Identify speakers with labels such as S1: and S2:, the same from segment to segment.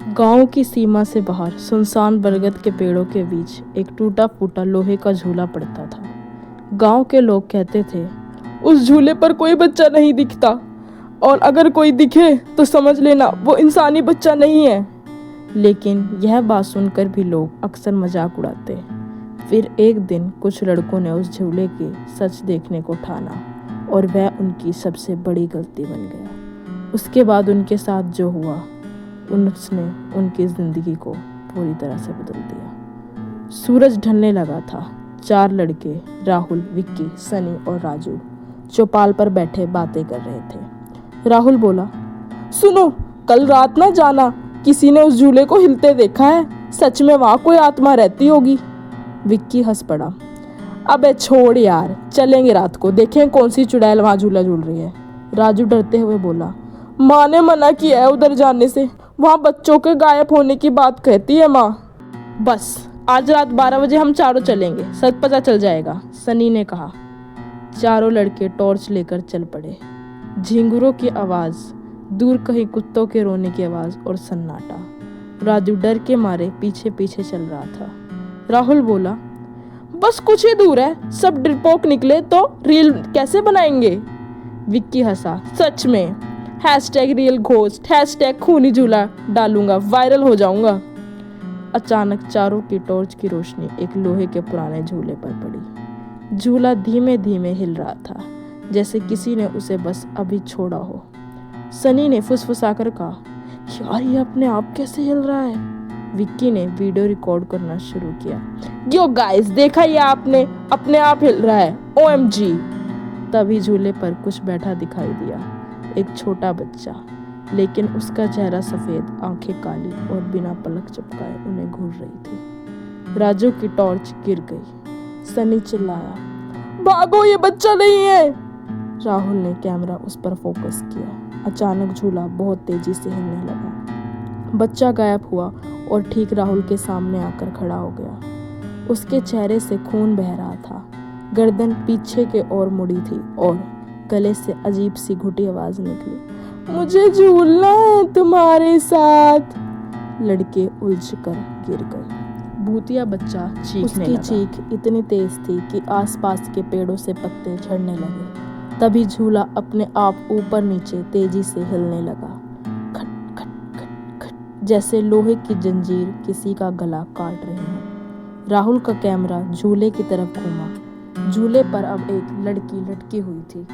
S1: गांव की सीमा से बाहर सुनसान बरगद के पेड़ों के बीच एक टूटा फूटा लोहे का झूला पड़ता था। गांव के लोग कहते थे, उस झूले पर कोई बच्चा नहीं दिखता, और अगर कोई दिखे तो समझ लेना वो इंसानी बच्चा नहीं है। लेकिन यह बात सुनकर भी लोग अक्सर मजाक उड़ाते। फिर एक दिन कुछ लड़कों ने उस झूले के सच देखने को ठाना, और वह उनकी सबसे बड़ी गलती बन गया। उसके बाद उनके साथ जो हुआ उसने उनकी जिंदगी को पूरी तरह से बदल दिया। सूरज ढलने लगा था। 4 लड़के राहुल, विक्की, सनी और राजू चौपाल पर बैठे बातें कर रहे थे। राहुल बोला, सुनो, कल रात ना जाना, किसी ने उस झूले को हिलते देखा है। सच में वहां कोई आत्मा रहती होगी। विक्की हंस पड़ा, अबे छोड़ यार, चलेंगे रात को, देखें कौन सी चुड़ैल वहां झूला झूल रही है। राजू डरते हुए बोला, माँ ने मना किया है उधर जाने से, वहां बच्चों के गायब होने की बात कहती है माँ। बस आज रात 12 बजे हम चारों चलेंगे, सब पता चल जाएगा, सनी ने कहा। चारों लड़के टॉर्च लेकर चल पड़े। झिंगुरों की आवाज, दूर कहीं कुत्तों के रोने की आवाज और सन्नाटा। राजू डर के मारे पीछे पीछे चल रहा था। राहुल बोला, बस कुछ ही दूर है, सब डरपोक निकले तो रील कैसे बनाएंगे। विक्की हंसा, सच में, #रियल घोस्ट, #खूनी झूला डालूंगा, वायरल हो जाऊंगा। अचानक चारों की टॉर्च की रोशनी एक लोहे के पुराने झूले पर पड़ी। झूला धीमे धीमे हिल रहा था, जैसे किसी ने उसे बस अभी छोड़ा हो। सनी ने फुसफुसाकर कहा, यार ये अपने आप कैसे हिल रहा है। विक्की ने वीडियो रिकॉर्ड करना शुरू किया, यो गाइस, देखा ये आपने, अपने आप हिल रहा है, OMG। तभी झूले पर कुछ बैठा दिखाई दिया, एक छोटा बच्चा, लेकिन उसका चेहरा सफेद, आंखें काली और बिना पलक झपकाए उन्हें घूर रही थी। राजू की टॉर्च गिर गई। सनी चिल्लाया, भागो, ये बच्चा नहीं है। राहुल ने कैमरा उस पर फोकस किया। अचानक झूला बहुत तेजी से हिलने लगा। बच्चा गायब हुआ और ठीक राहुल के सामने आकर खड़ा हो गया। उसके चेहरे से खून बह रहा था, गर्दन पीछे के ओर मुड़ी थी और गले से अजीब सी घुटी आवाज निकली, मुझे झूलना है तुम्हारे साथ। लड़के उलझ कर गिर गए। भूतिया बच्चा चीखने लगा। उसकी चीख इतनी तेज थी कि आसपास के पेड़ों से पत्ते झड़ने लगे। तभी झूला अपने आप ऊपर नीचे तेजी से हिलने लगा, खट खट खट खट, जैसे लोहे की जंजीर किसी का गला काट रही हो। राहुल का कैमरा झूले की तरफ घूमा। झूले पर अब एक लड़की लटकी हुई थी।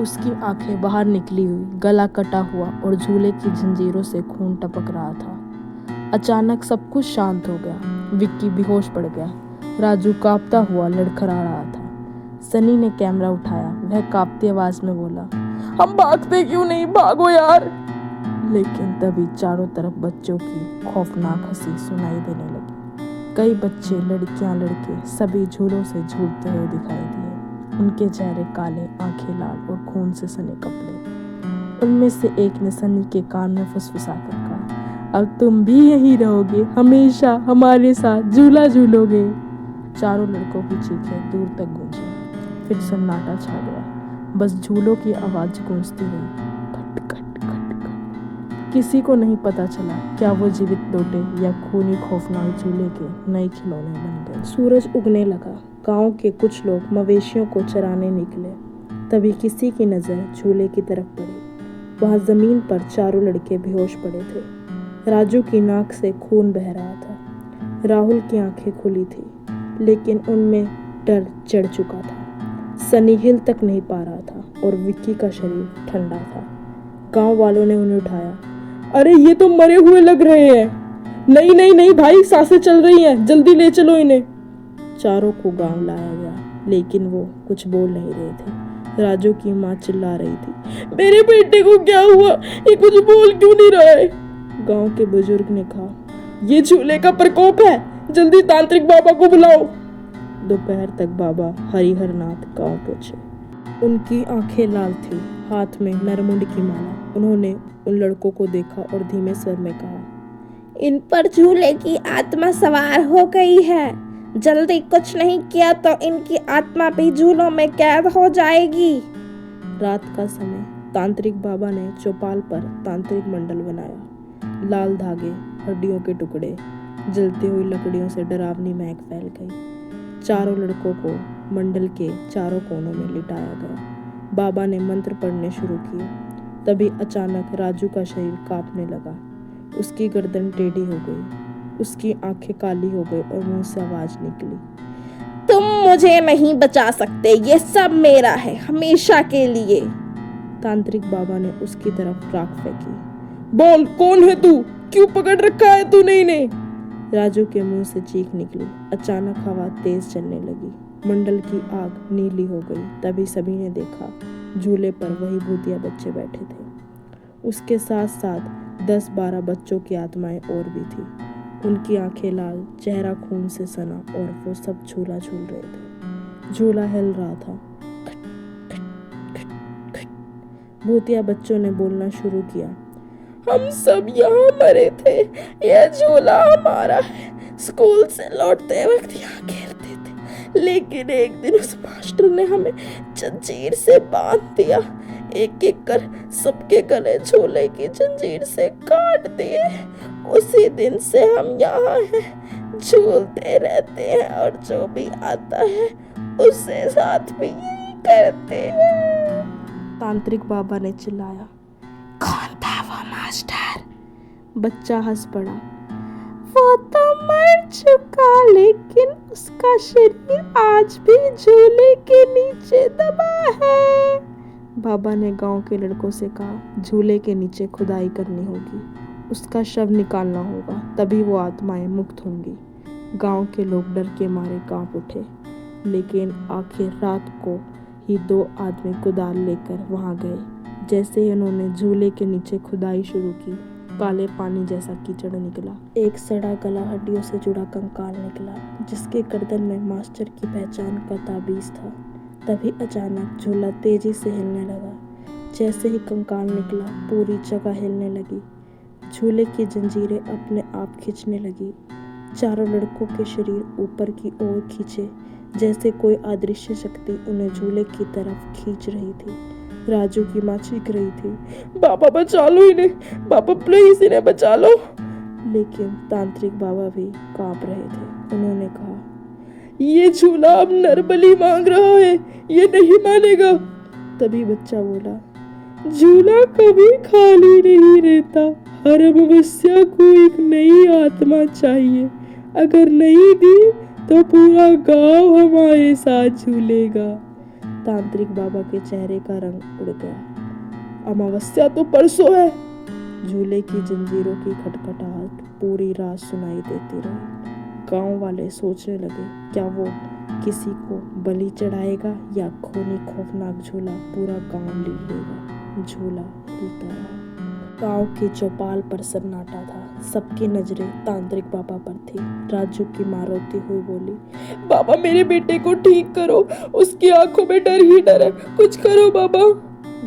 S1: उसकी आंखें बाहर निकली हुई, गला कटा हुआ और झूले की जंजीरों से खून टपक रहा था। अचानक सब कुछ शांत हो गया। विक्की बेहोश पड़ गया। राजू कांपता हुआ लड़खड़ा रहा था। सनी ने कैमरा उठाया। वह कांपती आवाज में बोला, हम भागते क्यों नहीं, भागो यार। लेकिन तभी चारों तरफ बच्चों की खौफनाक हंसी सुनाई देने लगी। कई बच्चे, लड़कियां, लड़के सभी झूलों से झूलते हुए दिखाई दिए। उनके चेहरे काले, आंखें लाल और खून से सने कपड़े। उनमें से एक ने सनी के कान में फुसफुसाकर कहा, अब तुम भी यहीं रहोगे, हमेशा हमारे साथ झूला झूलोगे। चारों लड़कों की चीखें दूर तक गूंजी। फिर सन्नाटा छा गया। बस झूलों की आवाज गूंजती हुई, खट खट खट खट। किसी को नहीं पता चला क्या वो जीवित लौटे या खूनी खौफनाक झूले के नए खिलौने बन गए। सूरज उगने लगा। गांव के कुछ लोग मवेशियों को चराने निकले। तभी किसी की नजर झूले की तरफ पड़ी। वहां जमीन पर चारों लड़के बेहोश पड़े थे। राजू की नाक से खून बह रहा था। राहुल की आंखें खुली थी, लेकिन उनमें डर चढ़ चुका था। सनी हिल तक नहीं पा रहा था और विक्की का शरीर ठंडा था। गांव वालों ने उन्हें उठाया। अरे ये तो मरे हुए लग रहे हैं। नहीं नहीं नहीं भाई, सांसें चल रही हैं, जल्दी ले चलो इन्हें। चारों को गांव लाया गया, लेकिन वो कुछ बोल नहीं रहे थे। राजू की माँ चिल्ला रही थी, मेरे बेटे को क्या हुआ, ये कुछ बोल क्यों नहीं रहा है। गांव के बुजुर्ग ने कहा, ये झूले का प्रकोप है, जल्दी तांत्रिक बाबा को बुलाओ। दोपहर तक बाबा हरिहर नाथ गांव पहुंचे। उनकी आंखें लाल थी, हाथ में नरमुंड की माला। उन्होंने उन लड़कों को देखा और धीमे स्वर में कहा, इन पर झूले की आत्मा सवार हो गई है, जल्दी कुछ नहीं किया तो इनकी आत्मा भी झूलों में कैद हो जाएगी। रात का समय। तांत्रिक बाबा ने चौपाल पर तांत्रिक मंडल बनाया। लाल धागे, हड्डियों के टुकड़े, जलती हुई लकड़ियों से डरावनी महक फैल गई। चारों लड़कों को मंडल के चारों कोनों में लिटाया गया। बाबा ने मंत्र पढ़ने शुरू किए। तभी अचानक राजू का शरीर कांपने लगा। उसकी गर्दन टेढ़ी हो गई, उसकी आंखें काली हो गई और मुंह से आवाज निकली, तुम मुझे नहीं बचा सकते, ये सब मेरा है, हमेशा के लिए। तांत्रिक बाबा ने उसकी तरफ राख फेंकी। बोल, कौन है तू? क्यों पकड़ रखा है तूने इन्हें? राजू के मुंह से चीख निकली। अचानक हवा तेज चलने लगी। मंडल की आग नीली हो गई। तभी सभी ने देखा, झूले पर वही भूतिया बच्चे बैठे थे। उसके साथ साथ 10-12 बच्चों की आत्माएं और भी थी। उनकी आंखें लाल, चेहरा खून से सना और वो सब झूला झूल रहे थे। झूला हिल रहा था। भूतिया बच्चों ने बोलना शुरू किया, हम सब यहाँ मरे थे, यह झूला हमारा है। स्कूल से लौटते वक्त यहाँ खेलते थे, लेकिन एक दिन उस मास्टर ने हमें जंजीर से बांध दिया। एक एक कर सबके गले झूले की जंजीर से काट दिए। उसी दिन से हम यहाँ हैं, झूलते रहते हैं और जो भी आता है उससे साथ भी यही करते हैं। तांत्रिक बाबा ने चिल्लाया, कौन था वो मास्टर? बच्चा हंस पड़ा, वो तो मर चुका, लेकिन उसका शरीर आज भी झूले के नीचे दबा है। बाबा ने गांव के लड़कों से कहा, झूले के नीचे खुदाई करनी होगी, उसका शव निकालना होगा, तभी वो आत्माएं मुक्त होंगी। गांव के लोग डर के मारे कांप उठे। लेकिन आखिर रात को ही 2 आदमी कुदाल लेकर वहां गए। जैसे ही उन्होंने झूले के नीचे खुदाई शुरू की, काले पानी जैसा कीचड़ निकला। एक सड़ा गला हड्डियों से जुड़ा कंकाल निकला, जिसके गर्दन में मास्टर की पहचान का ताबीज था। तभी अचानक झूला तेजी से हिलने लगा। जैसे ही कंकाल निकला, पूरी जगह हिलने लगी। झूले की जंजीरें अपने आप खींचने लगी। चारों लड़कों के शरीर ऊपर की ओर खींचे, जैसे कोई अदृश्य शक्ति उन्हें झूले की तरफ खींच रही थी। राजू की माँ चीख रही थी, बाबा बचा लो इन्हें, बाबा प्लीज इन्हें बचा लो। लेकिन तांत्रिक बाबा भी कांप रहे थे। उन्होंने कहा, ये झूला अब नरबली मांग रहा है, ये नहीं मानेगा। तभी बच्चा बोला, झूला कभी खाली नहीं रहता, हर अमावस्या को एक नई आत्मा चाहिए, अगर नहीं दी तो पूरा गांव हमारे साथ झूलेगा। तांत्रिक बाबा के चेहरे का रंग उड़ गया। अमावस्या तो परसों है। झूले की जंजीरों की खटखटाहट पूरी रात सुनाई देती रही। गांव वाले सोचने लगे, क्या वो किसी को बलि चढ़ाएगा या खूनी खौफनाक झूला पूरा गांव ले लेगा। झूला हिलता रहा। गांव की चौपाल पर सन्नाटा था। सबकी नजरें तांत्रिक बाबा पर थी। राजू की माँ रोती हुई बोली, बाबा मेरे बेटे को ठीक करो, उसकी आंखों में डर ही डर है, कुछ करो बाबा।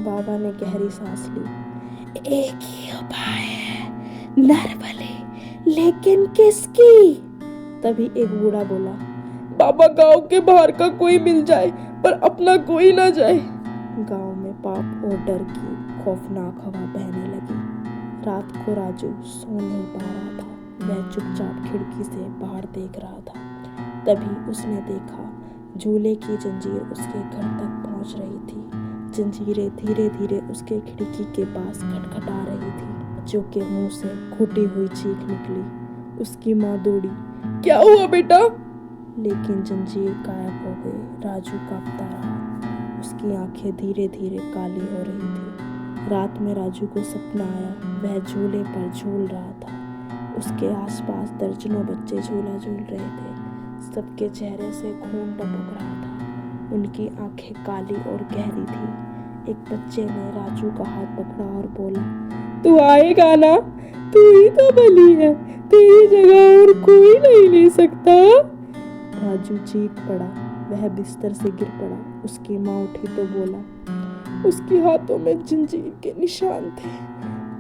S1: बाबा ने गहरी सांस ली। एक ही उपाय है, नरबली, लेकिन किसकी? तभी एक बूढ़ा बोला, बाबा गांव के बाहर का कोई मिल जाए, पर अपना कोई ना जाए। गांव में पाप और डर की खौफनाक हवा बहने लगी। रात को राजू सो नहीं पा रहा था। वह चुपचाप खिड़की से बाहर देख रहा था। तभी उसने देखा, झूले की जंजीर उसके घर तक पहुंच रही थी। जंजीरें धीरे धीरे उसके खिड़की के पास खटखटा रही थी। बच्चों के मुंह से घुटी हुई चीख निकली। उसकी माँ दौड़ी, क्या हुआ बेटा? लेकिन जंजीर गायब हो गई। राजू कांपता रहा। उसकी आंखें धीरे धीरे काली हो रही थी। रात में राजू को सपना आया, वह झूले पर झूल रहा था। उसके आसपास दर्जनों बच्चे झूला झूल रहे थे। सबके चेहरे से खून टपक रहा था। उनकी आंखें काली और गहरी थी। एक बच्चे ने राजू का हाथ पकड़ा और बोला, तू आएगा ना? तू ही तो बली है, तेरी जगह और कोई नहीं ले सकता। राजू चीख पड़ा। वह बिस्तर से गिर पड़ा। उसकी माँ उठी तो बोला, उसके हाथों में जंजीर के निशान थे,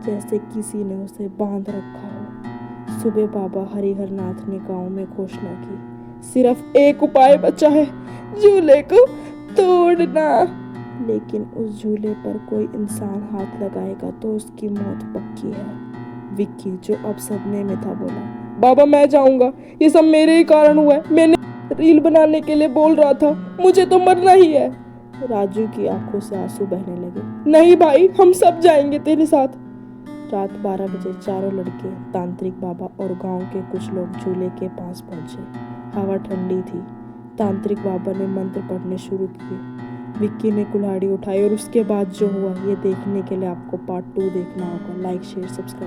S1: जैसे किसी ने उसे बांध रखा हो। सुबह बाबा हरिहर नाथ ने गांव में घोषणा की, सिर्फ एक उपाय बचा है, झूले को तोड़ना। लेकिन उस झूले पर कोई इंसान हाथ लगाएगा तो उसकी मौत पक्की है। विक्की जो अब सदमे में था बोला, बाबा मैं जाऊंगा, ये सब मेरे ही कारण हुआ है, मैंने रील बनाने के लिए बोल रहा था, मुझे तो मरना ही है। राजू की आंखों से आंसू बहने लगे। नहीं भाई, हम सब जाएंगे तेरे साथ। रात 12 बजे चारों लड़के, तांत्रिक बाबा और गांव के कुछ लोग झूले के पास पहुंचे। हवा ठंडी थी। तांत्रिक बाबा ने मंत्र पढ़ने शुरू किए। विक्की ने कुल्हाड़ी उठाई और उसके बाद जो हुआ ये देखने के लिए आपको पार्ट 2 देखना होगा। Like share subscribe.